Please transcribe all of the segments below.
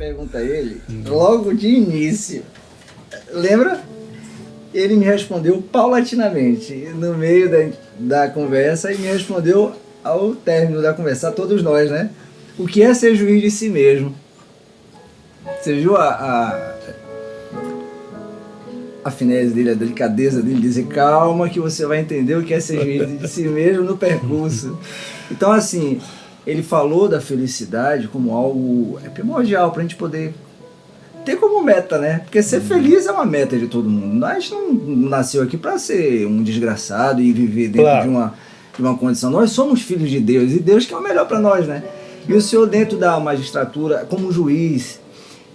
pergunta a ele, logo de início. Lembra? Ele me respondeu paulatinamente, no meio da conversa, e me respondeu ao término da conversa, a todos nós, né? O que é ser juiz de si mesmo? Você viu a finesse dele, a delicadeza dele, dizer calma que você vai entender o que é ser juiz de si mesmo no percurso. Então, assim, ele falou da felicidade como algo primordial para a gente poder ter como meta, né? Porque ser feliz é uma meta de todo mundo. A gente não nasceu aqui para ser um desgraçado e viver dentro de uma condição. Nós somos filhos de Deus e Deus quer o melhor para nós, né? E o senhor, dentro da magistratura, como juiz,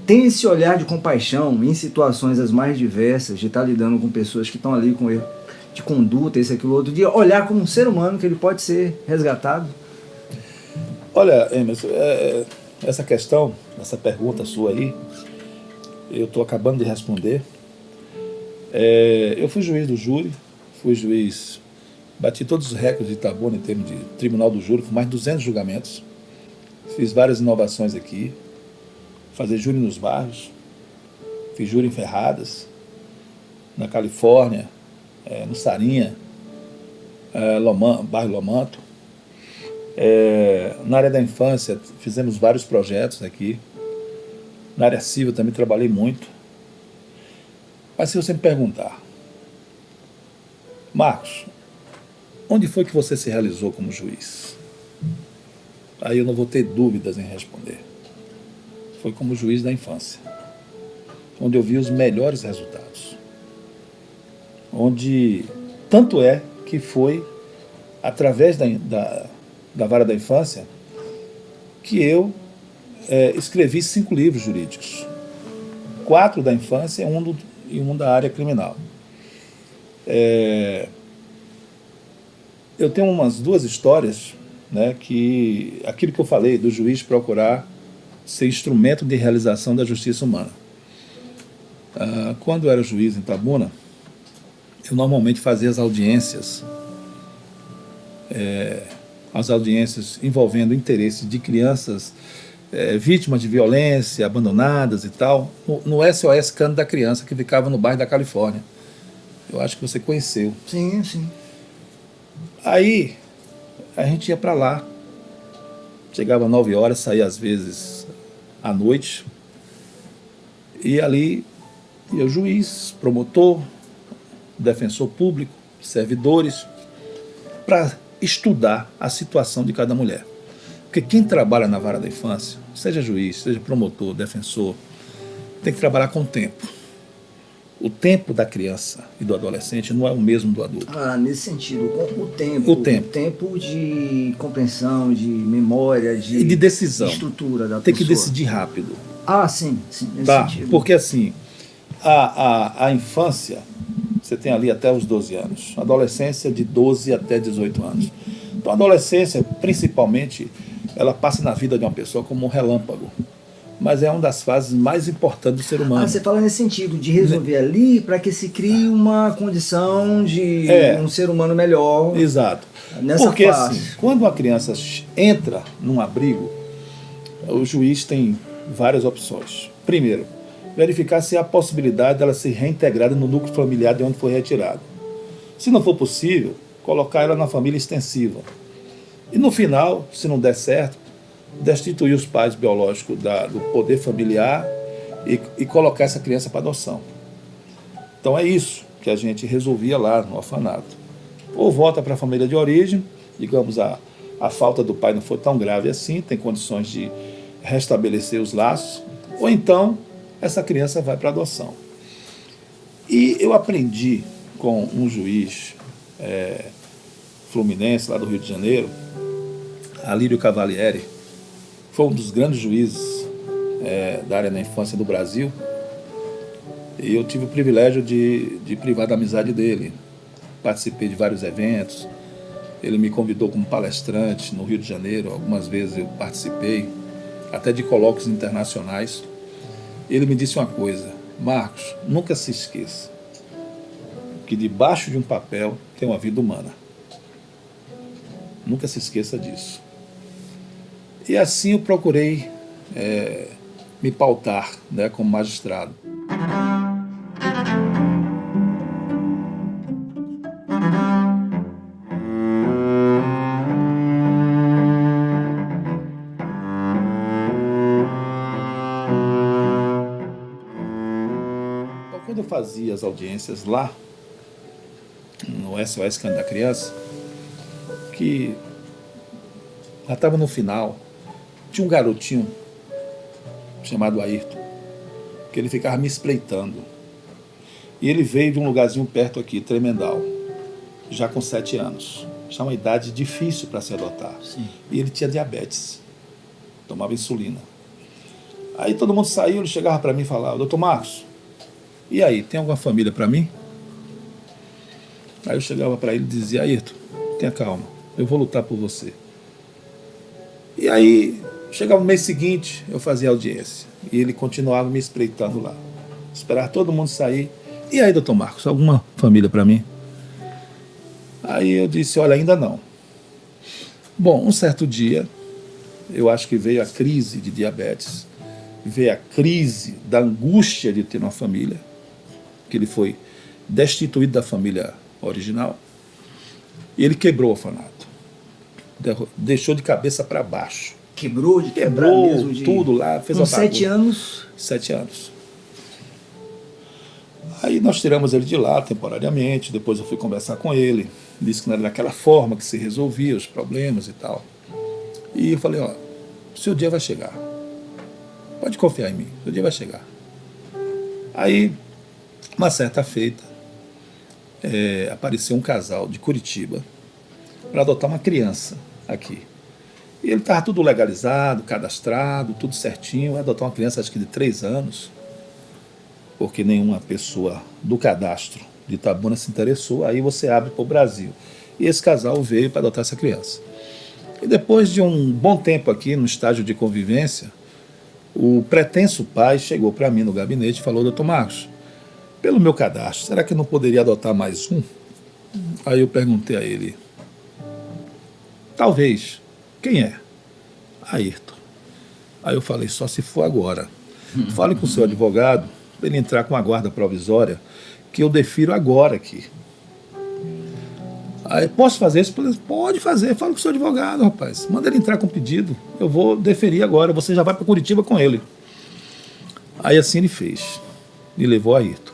tem esse olhar de compaixão em situações as mais diversas, de estar lidando com pessoas que estão ali com erro de conduta, esse, aquilo, outro, de olhar como um ser humano que ele pode ser resgatado? Olha, Emerson, essa questão, essa pergunta sua aí, eu estou acabando de responder. Eu fui juiz do júri, fui juiz, bati todos os recordes de Itabuna em termos de tribunal do júri, com mais de 200 julgamentos. Fiz várias inovações aqui, fazer júri nos bairros, fiz júri em Ferradas, na Califórnia, no Sarinha, bairro Lomanto. Na área da infância, fizemos vários projetos aqui. Na área civil também trabalhei muito. Mas se você me perguntar, Marcos, onde foi que você se realizou como juiz? Aí eu não vou ter dúvidas em responder. Foi como juiz da infância, onde eu vi os melhores resultados. Onde, tanto é que foi através da vara da infância que eu escrevi 5 livros jurídicos. 4 da infância e um da área criminal. Eu tenho umas 2 histórias, né, que aquilo que eu falei do juiz procurar ser instrumento de realização da justiça humana. Quando eu era juiz em Itabuna, eu normalmente fazia as audiências envolvendo interesses de crianças vítimas de violência, abandonadas e tal, no SOS Canto da Criança, que ficava no bairro da Califórnia. Eu acho que você conheceu. Sim, sim. Aí a gente ia para lá, chegava às 9 horas, saía às vezes à noite, e ali ia o juiz, promotor, defensor público, servidores, para estudar a situação de cada mulher. Porque quem trabalha na vara da infância, seja juiz, seja promotor, defensor, tem que trabalhar com o tempo. O tempo da criança e do adolescente não é o mesmo do adulto. Nesse sentido, o tempo de compreensão, de memória, e de decisão. De estrutura da tem pessoa. Que decidir rápido. Sim, nesse sentido. Porque assim, a infância, você tem ali até os 12 anos. A adolescência de 12 até 18 anos. Então a adolescência, principalmente, ela passa na vida de uma pessoa como um relâmpago. Mas é uma das fases mais importantes do ser humano. Você fala nesse sentido, de resolver ali para que se crie uma condição de um ser humano melhor. Exato. Nessa Porque fase. assim, quando uma criança entra num abrigo, o juiz tem várias opções. Primeiro, verificar se há a possibilidade dela ser reintegrada no núcleo familiar de onde foi retirada. Se não for possível, colocar ela na família extensiva. E no final, se não der certo, destituir os pais biológicos do poder familiar e colocar essa criança para adoção. Então é isso que a gente resolvia lá no orfanato. Ou volta para a família de origem, digamos, a falta do pai não foi tão grave assim, tem condições de restabelecer os laços, ou então essa criança vai para adoção. E eu aprendi com um juiz fluminense, lá do Rio de Janeiro, Alírio Cavalieri, foi um dos grandes juízes da área da infância do Brasil, e eu tive o privilégio de privar da amizade dele. Participei de vários eventos, ele me convidou como palestrante no Rio de Janeiro, algumas vezes eu participei, até de colóquios internacionais. Ele me disse uma coisa: Marcos, nunca se esqueça que debaixo de um papel tem uma vida humana. Nunca se esqueça disso. E assim eu procurei me pautar, né, como magistrado. Então, quando eu fazia as audiências lá, no SOS Canto da Criança, que já estava no final, tinha um garotinho chamado Ayrton, que ele ficava me espreitando. E ele veio de um lugarzinho perto aqui, Tremendal, já com 7 anos. Já uma idade difícil para se adotar. Sim. E ele tinha diabetes, tomava insulina. Aí todo mundo saiu, ele chegava para mim e falava: doutor Marcos, e aí, tem alguma família para mim? Aí eu chegava para ele e dizia: Ayrton, tenha calma, eu vou lutar por você. E aí, chegava no mês seguinte, eu fazia audiência. E ele continuava me espreitando lá. Esperar todo mundo sair. E aí, doutor Marcos, alguma família para mim? Aí eu disse: olha, ainda não. Bom, um certo dia, eu acho que veio a crise de diabetes, veio a crise da angústia de ter uma família, que ele foi destituído da família original, e ele quebrou o orfanato. Deixou de cabeça para baixo. Quebrou de quebrar Quebrou mesmo? tudo lá, fez com uma bagunça. 7 anos? 7 anos. Aí nós tiramos ele de lá temporariamente, depois eu fui conversar com ele, disse que não era daquela forma que se resolvia os problemas e tal. E eu falei: ó, seu dia vai chegar. Pode confiar em mim, seu dia vai chegar. Aí, uma certa feita, apareceu um casal de Curitiba para adotar uma criança aqui. E ele estava tudo legalizado, cadastrado, tudo certinho, vai adotar uma criança acho que de 3 anos, porque nenhuma pessoa do cadastro de Itabuna se interessou, aí você abre para o Brasil. E esse casal veio para adotar essa criança. E depois de um bom tempo aqui, no estágio de convivência, o pretenso pai chegou para mim no gabinete e falou: doutor Marcos, pelo meu cadastro, será que eu não poderia adotar mais um? Aí eu perguntei a ele: talvez. Quem é? Ayrton. Aí eu falei: só se for agora. Fale com o seu advogado para ele entrar com a guarda provisória, que eu defiro agora aqui. Aí, posso fazer isso? Pode fazer, fala com o seu advogado, rapaz. Manda ele entrar com pedido, eu vou deferir agora, você já vai para Curitiba com ele. Aí assim ele fez, e levou a Ayrton.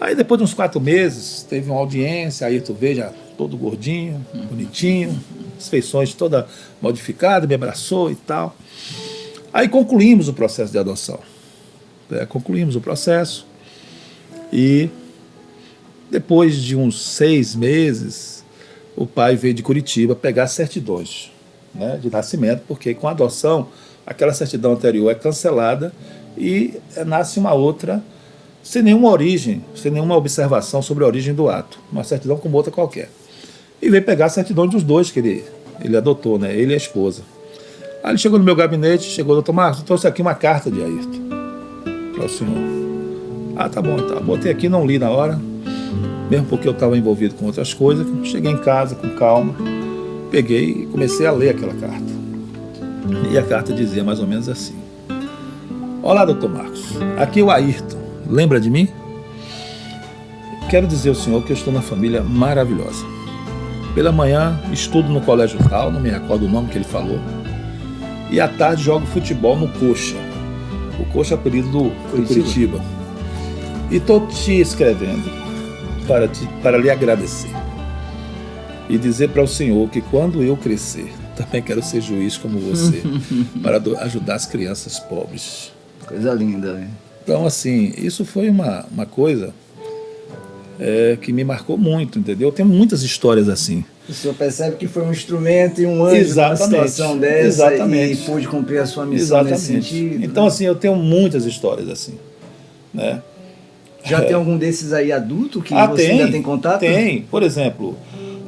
Aí depois de uns 4 meses, teve uma audiência, a Ayrton veio já todo gordinho, bonitinho, as feições toda modificada, me abraçou e tal. Aí concluímos o processo de adoção. Concluímos o processo e depois de uns 6 meses, o pai veio de Curitiba pegar certidões, né, de nascimento, porque com a adoção, aquela certidão anterior é cancelada e nasce uma outra sem nenhuma origem, sem nenhuma observação sobre a origem do ato, uma certidão como outra qualquer. E veio pegar a certidão dos dois que ele adotou, né, ele e a esposa. Aí ele chegou no meu gabinete, chegou: doutor Marcos, eu trouxe aqui uma carta de Ayrton para o senhor. Ah, tá bom, então. Botei aqui, não li na hora, mesmo porque eu estava envolvido com outras coisas. Cheguei em casa com calma, peguei e comecei a ler aquela carta. E a carta dizia mais ou menos assim: olá, doutor Marcos, aqui é o Ayrton, lembra de mim? Quero dizer ao senhor que eu estou numa família maravilhosa. Pela manhã estudo no colégio tal, não me recordo o nome que ele falou, e à tarde jogo futebol no Coxa. O Coxa é apelido do Curitiba. E estou te escrevendo para lhe agradecer e dizer para o senhor que quando eu crescer, também quero ser juiz como você, para ajudar as crianças pobres. Coisa linda, né? Então, assim, isso foi uma coisa que me marcou muito, entendeu? Tem muitas histórias assim. O senhor percebe que foi um instrumento e um anjo numa situação dessa. Exatamente. E pôde cumprir a sua missão. Exatamente. Nesse sentido. Então, assim, eu tenho muitas histórias assim, né? Já tem algum desses aí adulto que você ainda tem contato? Tem. Por exemplo,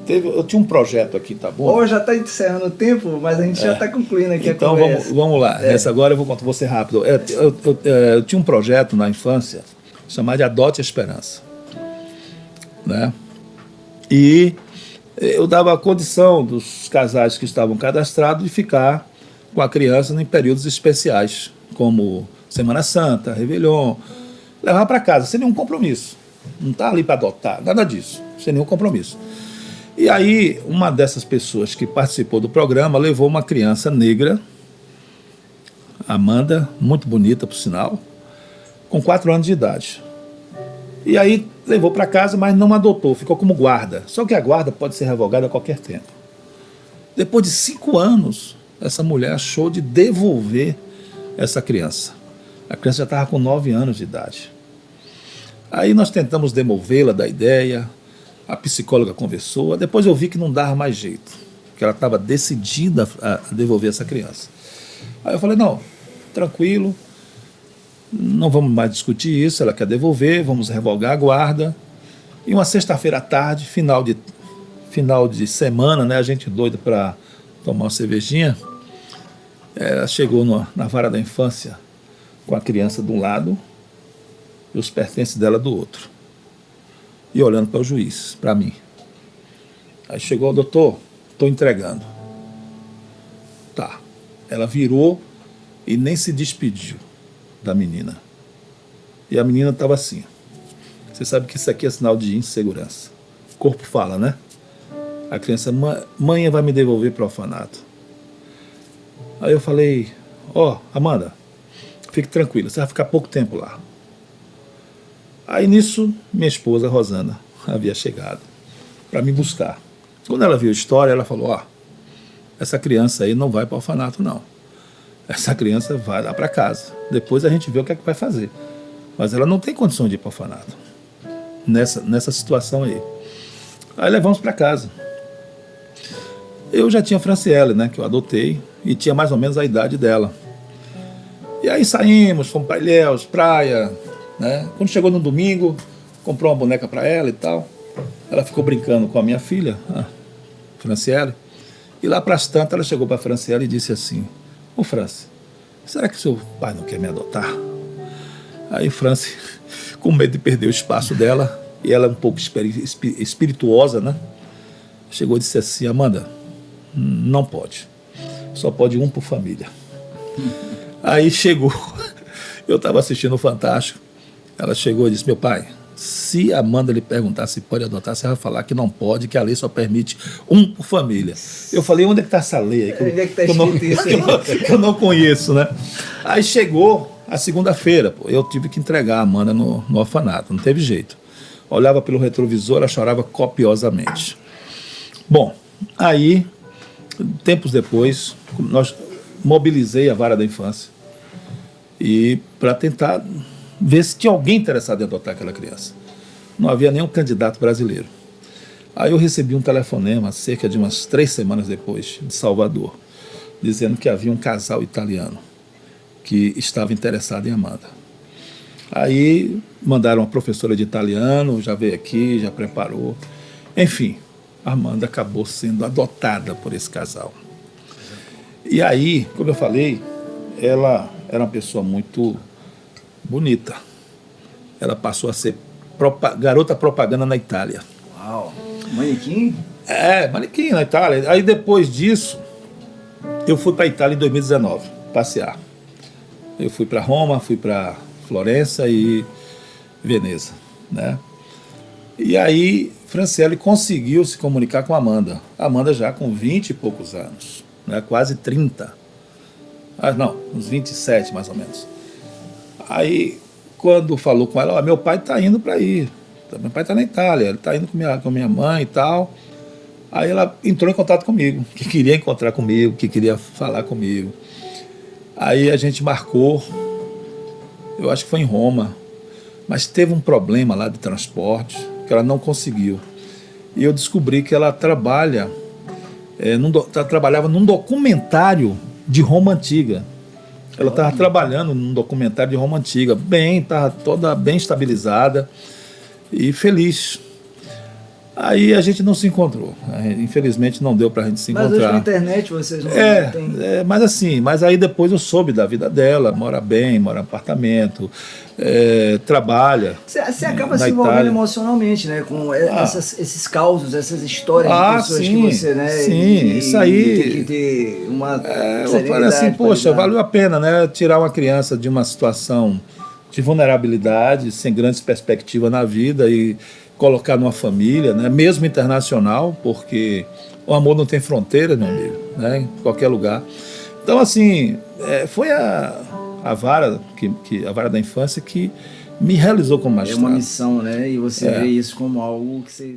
eu tinha um projeto aqui, tá bom? Já está encerrando o tempo, mas a gente já está concluindo aqui então, a conversa. Então, vamos lá. Essa agora vou ser rápido. Eu tinha um projeto na infância chamado de Adote a Esperança, né? E eu dava a condição dos casais que estavam cadastrados de ficar com a criança em períodos especiais como Semana Santa, Réveillon, levava para casa, sem nenhum compromisso. Não está ali para adotar, nada disso, sem nenhum compromisso. E aí, uma dessas pessoas que participou do programa levou uma criança negra, Amanda, muito bonita, por sinal, com 4 anos de idade. E aí levou para casa, mas não adotou, ficou como guarda. Só que a guarda pode ser revogada a qualquer tempo. Depois de 5 anos, essa mulher achou de devolver essa criança. A criança já estava com 9 anos de idade. Aí nós tentamos demovê-la da ideia, a psicóloga conversou, depois eu vi que não dava mais jeito, que ela estava decidida a devolver essa criança. Aí eu falei, não, tranquilo, não vamos mais discutir isso, ela quer devolver, vamos revogar a guarda. E uma sexta-feira à tarde, final de semana, né, a gente doido para tomar uma cervejinha, ela chegou na vara da infância com a criança de um lado e os pertences dela do outro. E olhando para o juiz, para mim. Aí chegou, doutor, estou entregando. Tá. Ela virou e nem se despediu da menina. E a menina estava assim. Você sabe que isso aqui é sinal de insegurança. O corpo fala, né? A criança, mãe vai me devolver para o orfanato. Aí eu falei, Amanda, fique tranquila, você vai ficar pouco tempo lá. Aí nisso, minha esposa, Rosana, havia chegado para me buscar. Quando ela viu a história, ela falou, essa criança aí não vai para o orfanato, não. Essa criança vai lá para casa. Depois a gente vê o que é que vai fazer. Mas ela não tem condição de ir para o orfanato. Nessa situação aí. Aí levamos para casa. Eu já tinha a Franciele, né, que eu adotei, e tinha mais ou menos a idade dela. E aí saímos, fomos para Ilhéus, praia, né? Quando chegou no domingo, comprou uma boneca para ela e tal. Ela ficou brincando com a minha filha, a Franciele. E lá para as tantas, ela chegou para a Franciele e disse assim, Franci, será que seu pai não quer me adotar? Aí Franci, com medo de perder o espaço dela, e ela um pouco espirituosa, né? Chegou e disse assim, Amanda, não pode. Só pode um por família. Aí chegou, eu estava assistindo o Fantástico, ela chegou e disse, meu pai, se a Amanda lhe perguntar se pode adotar, você vai falar que não pode, que a lei só permite um por família. Eu falei, onde é que está essa lei aí? Onde é que está escrito isso aí? Que eu não conheço, né? Aí chegou a segunda-feira, eu tive que entregar a Amanda no orfanato, não teve jeito. Olhava pelo retrovisor, ela chorava copiosamente. Bom, aí, tempos depois, nós mobilizei a vara da infância e para tentar ver se tinha alguém interessado em adotar aquela criança. Não havia nenhum candidato brasileiro. Aí eu recebi um telefonema, cerca de umas 3 semanas depois, de Salvador, dizendo que havia um casal italiano que estava interessado em Amanda. Aí mandaram uma professora de italiano, já veio aqui, já preparou. Enfim, a Amanda acabou sendo adotada por esse casal. E aí, como eu falei, ela era uma pessoa muito bonita. Ela passou a ser garota propaganda na Itália. Uau! Manequim? Manequim na Itália. Aí depois disso, eu fui para a Itália em 2019, passear. Eu fui para Roma, fui para Florença e Veneza, né? E aí, Franciele conseguiu se comunicar com a Amanda. A Amanda já com 20 e poucos anos, né? Quase 30. Uns 27 mais ou menos. Aí, quando falou com ela, meu pai está indo para ir. Meu pai está na Itália, ele está indo com minha mãe e tal. Aí ela entrou em contato comigo, que queria encontrar comigo, que queria falar comigo. Aí a gente marcou, eu acho que foi em Roma, mas teve um problema lá de transporte, que ela não conseguiu. E eu descobri que ela trabalhava num documentário de Roma Antiga. Ela estava trabalhando num documentário de Roma Antiga, estava toda bem estabilizada e feliz. Aí a gente não se encontrou. Infelizmente não deu pra gente se Mas hoje encontrar. na internet vocês não têm... Mas assim, mas aí depois eu soube da vida dela, mora bem, mora em apartamento, trabalha. Você acaba na se envolvendo Itália. emocionalmente, né? Com esses causos, essas histórias de pessoas sim, que você, né? sim, isso aí. Tem que ter uma Eu falei assim, poxa, valeu a pena, né? Tirar uma criança de uma situação de vulnerabilidade, sem grandes perspectivas na vida e colocar numa família, né? Mesmo internacional, porque o amor não tem fronteira, meu amigo, né? Em qualquer lugar. Então, assim, foi a vara a vara da infância que me realizou como magistrado. É uma missão, né? E você vê isso como algo que você